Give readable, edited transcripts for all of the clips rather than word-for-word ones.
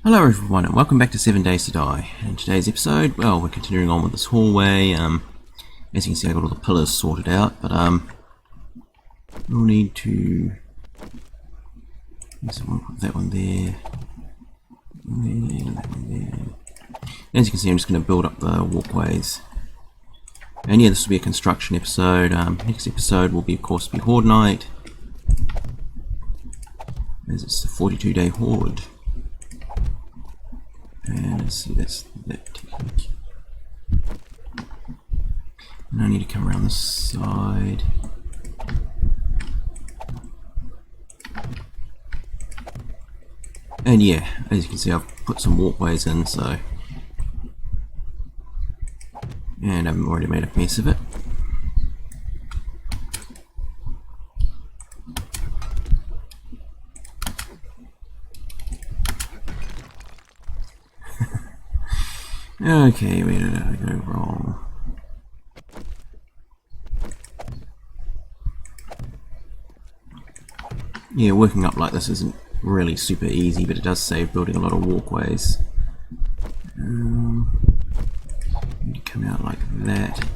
Hello everyone and welcome back to 7 Days to Die. In today's episode, well, we're continuing on with this hallway. As you can see, I got all the pillars sorted out, but we'll need to... Yes, I want to put that one there. That one there. As you can see, I'm just going to build up the walkways. And yeah, this will be a construction episode. Next episode will be, of course, Horde Night, as it's the 42-day Horde. And let's see, that's that technique. And I need to come around this side. And yeah, as you can see, I've put some walkways in, so... And I've already made a mess of it. Okay, where did I go wrong? Yeah, working up like this isn't really super easy, but it does save building a lot of walkways. Need to come out like that.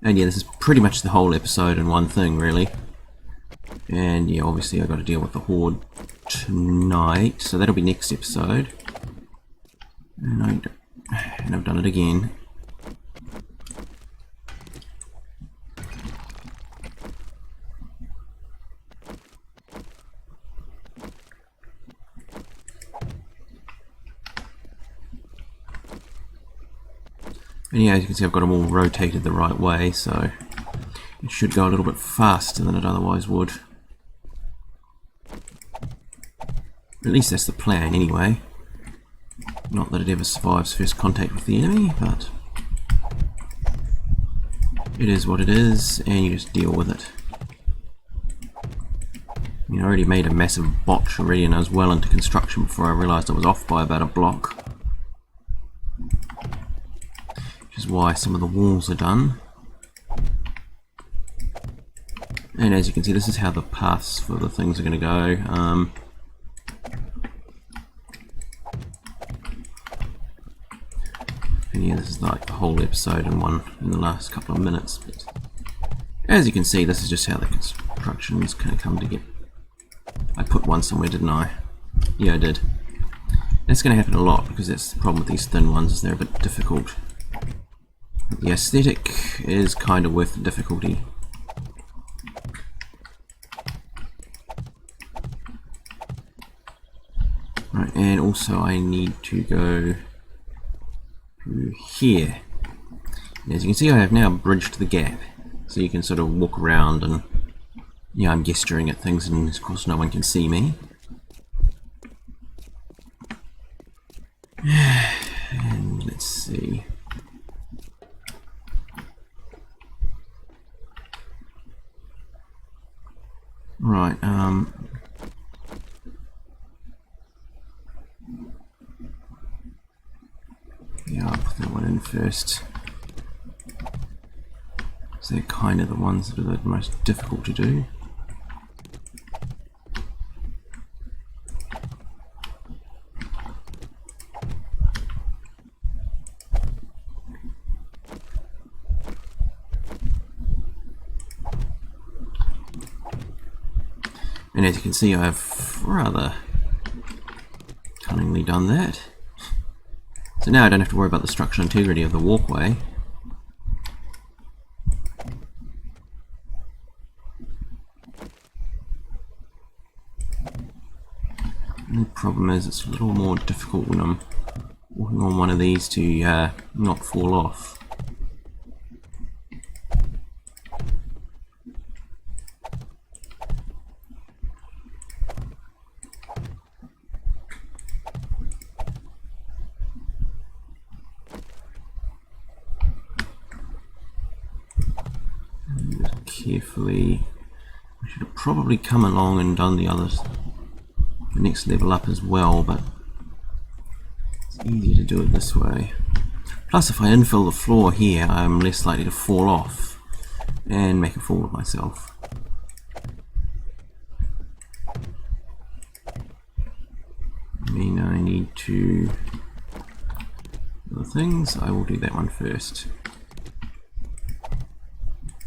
And yeah, this is pretty much the whole episode in one thing, really. And yeah, obviously I've got to deal with the Horde tonight, so that'll be next episode. And I've done it again. And yeah, as you can see, I've got them all rotated the right way, so it should go a little bit faster than it otherwise would. At least that's the plan anyway. Not that it ever survives first contact with the enemy, but it is what it is, and you just deal with it. I mean, I already made a massive botch already, and I was well into construction before I realised I was off by about a block. Which is why some of the walls are done. And as you can see, this is how the paths for the things are going to go. And yeah, this is like the whole episode in the last couple of minutes. But as you can see, this is just how the constructions kind of come to get. I put one somewhere, didn't I? Yeah, I did. That's going to happen a lot because that's the problem with these thin ones, is they're a bit difficult. But the aesthetic is kind of worth the difficulty. Right, and also I need to go through here. And as you can see, I have now bridged the gap, so you can sort of walk around and, yeah, I'm gesturing at things, and of course no one can see me. And let's see. Right, yeah, I'll put that one in first. So they're kind of the ones that are the most difficult to do. And as you can see, I've rather cunningly done that. So now I don't have to worry about the structural integrity of the walkway. And the problem is it's a little more difficult when I'm walking on one of these to not fall off. Carefully. I should have probably come along and done the others, the next level up as well, but it's easier to do it this way. Plus, if I infill the floor here, I'm less likely to fall off and make a fool of myself. to the things, I will do that one first.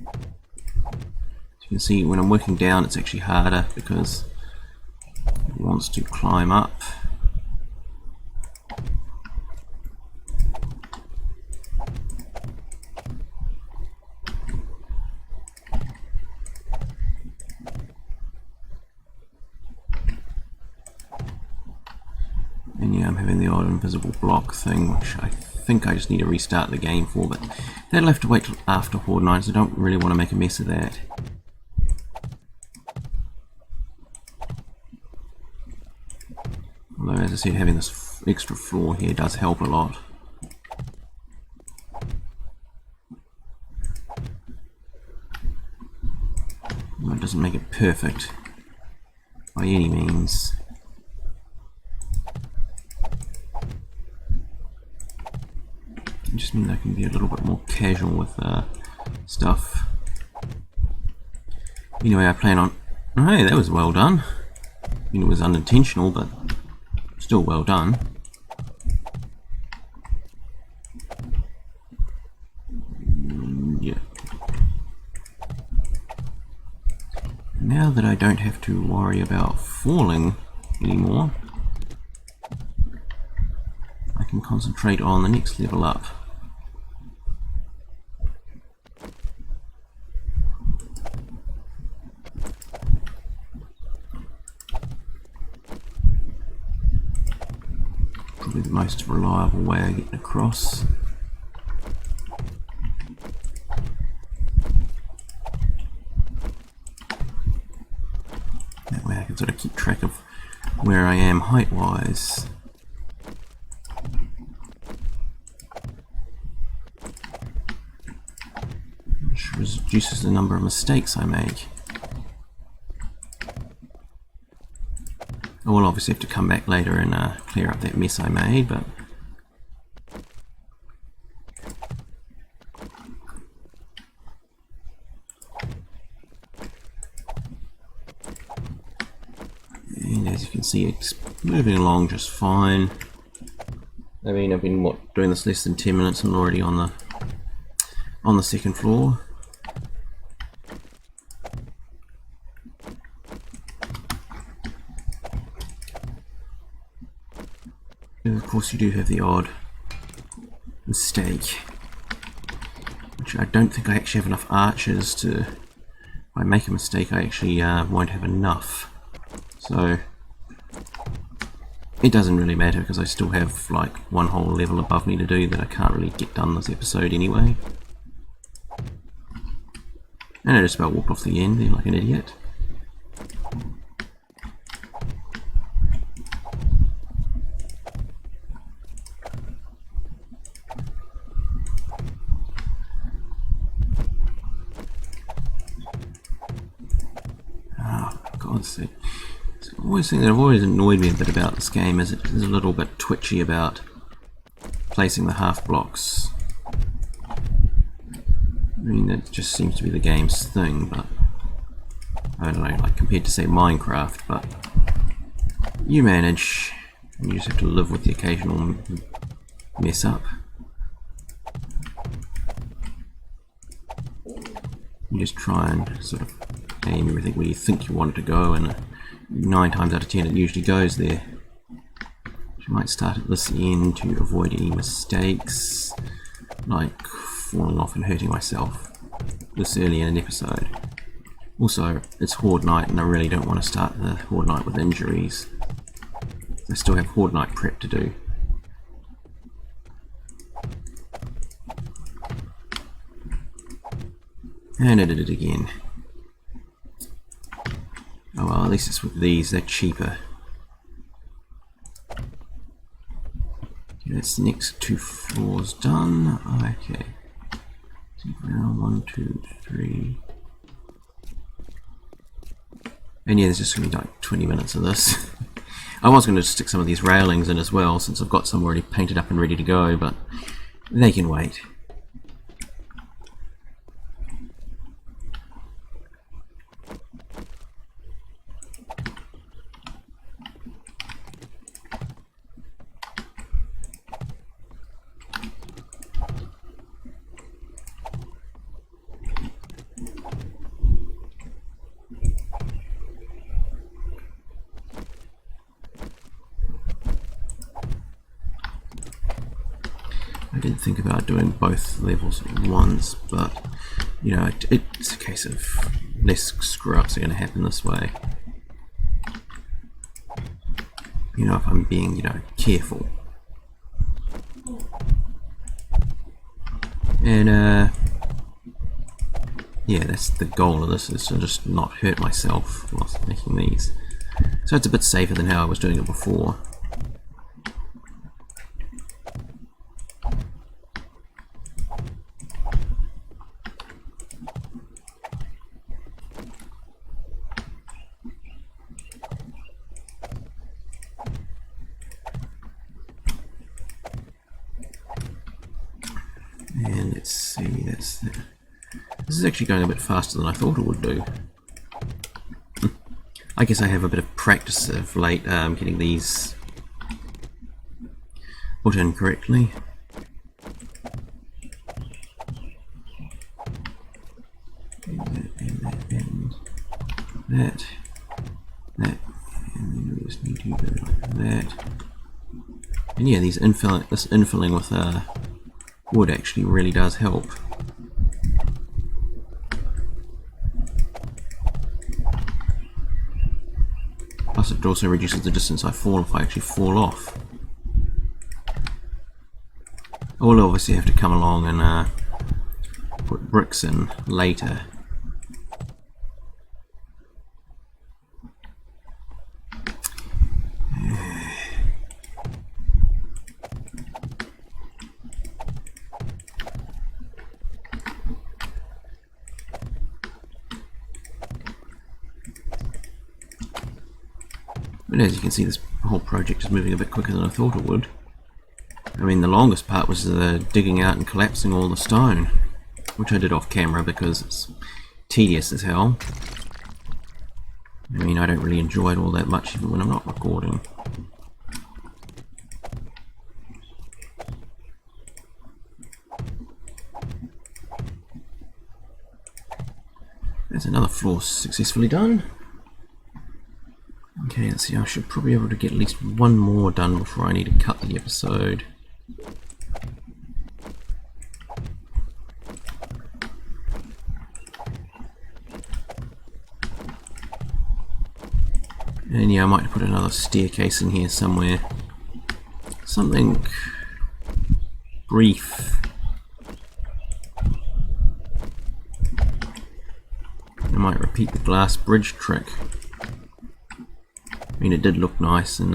As you can see, when I'm working down, it's actually harder because it wants to climb up. And yeah, I'm having the odd invisible block thing, which I think I just need to restart the game for, but that'll have to wait till after Horde Night, so I don't really want to make a mess of that. Although, as I said, having this extra floor here does help a lot. It doesn't make it perfect by any means. It just means I can be a little bit more casual with stuff. Anyway, I plan on... Oh, hey, that was well done. I mean, it was unintentional, but still well done. Yeah. Now that I don't have to worry about falling anymore, I can concentrate on the next level up. Probably the most reliable way of getting across. That way I can sort of keep track of where I am height-wise. Which reduces the number of mistakes I make. I will obviously have to come back later and clear up that mess I made, but and as you can see, it's moving along just fine. I mean, I've been doing this less than 10 minutes and already on the second floor. And of course you do have the odd mistake, which I don't think I actually have enough archers to... If I make a mistake, I actually won't have enough. So it doesn't really matter because I still have like one whole level above me to do that I can't really get done this episode anyway. And I just about walked off the end there like an idiot. God's sake. It's always thing that I've always annoyed me a bit about this game is it is a little bit twitchy about placing the half blocks. I mean, that just seems to be the game's thing, but I don't know, like compared to say Minecraft, but you manage, and you just have to live with the occasional mess up. You just try and sort of aim everything where you think you want it to go, and 9 times out of 10 it usually goes there. You might start at this end to avoid any mistakes, like falling off and hurting myself this early in an episode. Also, it's Horde Night and I really don't want to start the Horde Night with injuries. I still have Horde Night prep to do. And I did it again. Oh well, at least it's with these, they're cheaper. Okay, that's the next 2 floors done. Okay. Now 1, 2, 3. And yeah, there's just going to be like 20 minutes of this. I was going to stick some of these railings in as well, since I've got some already painted up and ready to go, but they can wait. did think about doing both levels at once, but you know, it's a case of less screw-ups are going to happen this way. You know, if I'm being, you know, careful. And yeah, that's the goal of this, is to just not hurt myself whilst making these. So it's a bit safer than how I was doing it before. And let's see, this is actually going a bit faster than I thought it would do. I guess I have a bit of practice of late getting these put in correctly. And that, and then we just need to go like that. And yeah, this infilling with wood actually really does help. Plus it also reduces the distance I fall if I actually fall off. I will obviously have to come along and put bricks in later. But as you can see, this whole project is moving a bit quicker than I thought it would. I mean, the longest part was digging out and collapsing all the stone, which I did off camera because it's tedious as hell. I mean, I don't really enjoy it all that much even when I'm not recording. There's another floor successfully done. Okay, let's see, I should probably be able to get at least one more done before I need to cut the episode. And yeah, I might put another staircase in here somewhere. Something brief. I might repeat the glass bridge trick. I mean, it did look nice, and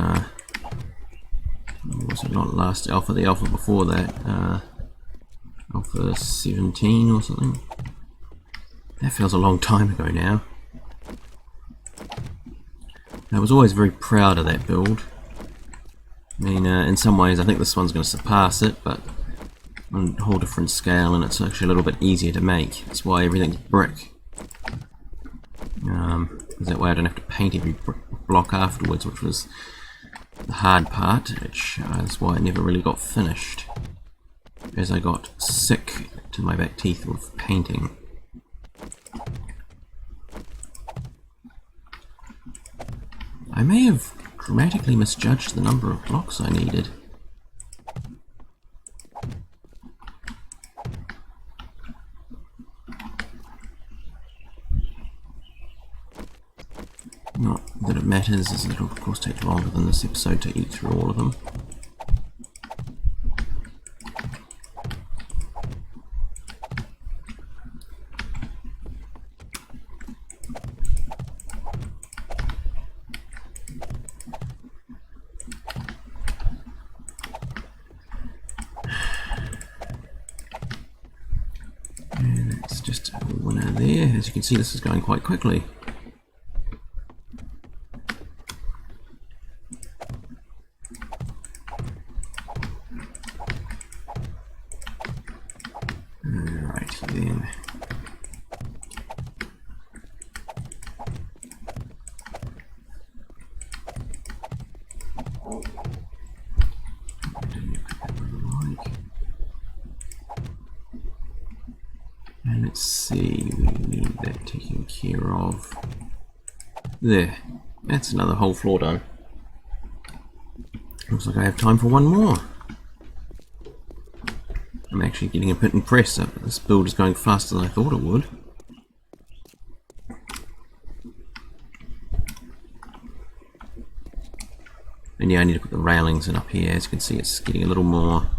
was it not last alpha, the alpha before that, alpha 17 or something? That feels a long time ago now. I was always very proud of that build. I mean, in some ways I think this one's going to surpass it, but on a whole different scale, and it's actually a little bit easier to make. That's why everything's brick. Because that way I don't have to paint every block afterwards, which was the hard part, which is why it never really got finished, as I got sick to my back teeth with painting. I may have dramatically misjudged the number of blocks I needed. Not that it matters, as it'll of course take longer than this episode to eat through all of them. And that's just a winner there. As you can see, this is going quite quickly. Right then. And let's see, we need that taken care of. There, that's another whole floor done. Looks like I have time for one more. I'm actually getting a bit impressed that this build is going faster than I thought it would. And yeah, I need to put the railings in up here. As you can see, it's getting a little more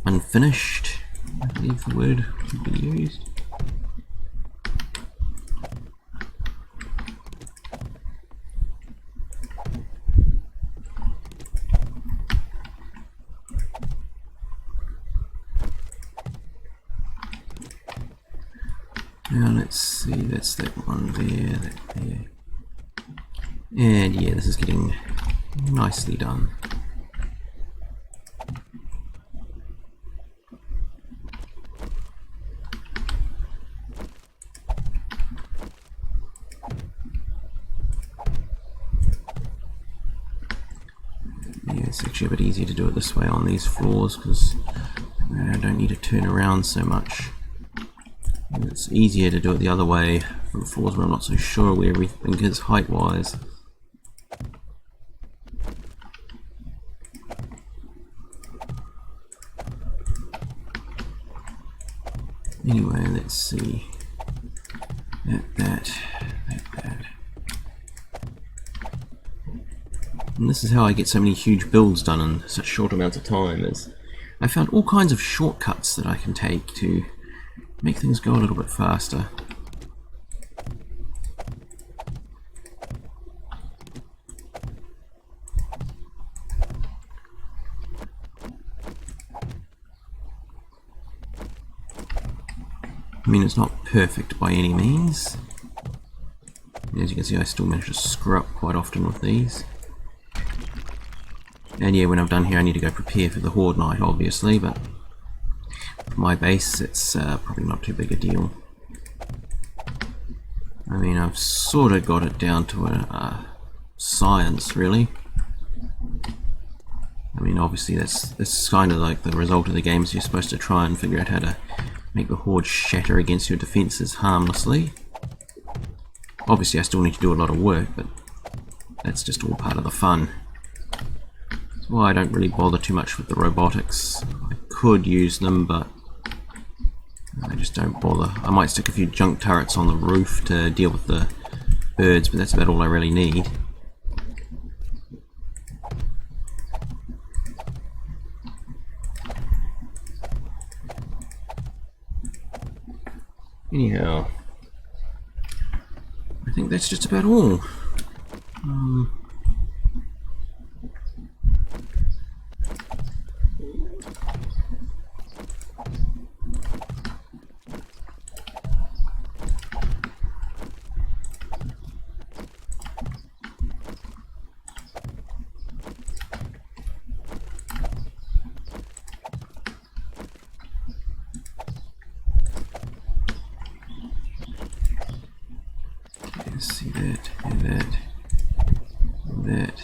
unfinished, I believe the word would be used. Now let's see, that's that one there, that there. And yeah, this is getting nicely done. Yeah, it's actually a bit easier to do it this way on these floors because I don't need to turn around so much. And it's easier to do it the other way from floors where I'm not so sure where everything is height-wise. Anyway, let's see. That. And this is how I get so many huge builds done in such short amounts of time. Is I found all kinds of shortcuts that I can take to make things go a little bit faster. I mean, it's not perfect by any means. As you can see, I still manage to screw up quite often with these. And yeah, when I'm done here, I need to go prepare for the Horde Night, obviously, but for my base, it's probably not too big a deal. I mean, I've sort of got it down to a science, really. I mean, obviously, that's kind of like the result of the game, is you're supposed to try and figure out how to make the Horde shatter against your defences harmlessly. Obviously, I still need to do a lot of work, but that's just all part of the fun. That's why I don't really bother too much with the robotics. I could use them, but I just don't bother. I might stick a few junk turrets on the roof to deal with the birds, but that's about all I really need. Anyhow, I think that's just about all. See that, and that, and that.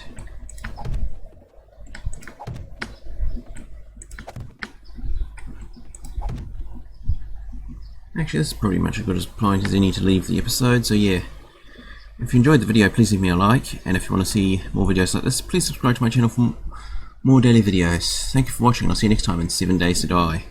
Actually, this is pretty much as good as point as any to leave the episode, so yeah. If you enjoyed the video, please leave me a like, and if you want to see more videos like this, please subscribe to my channel for more daily videos. Thank you for watching, and I'll see you next time in 7 Days to Die.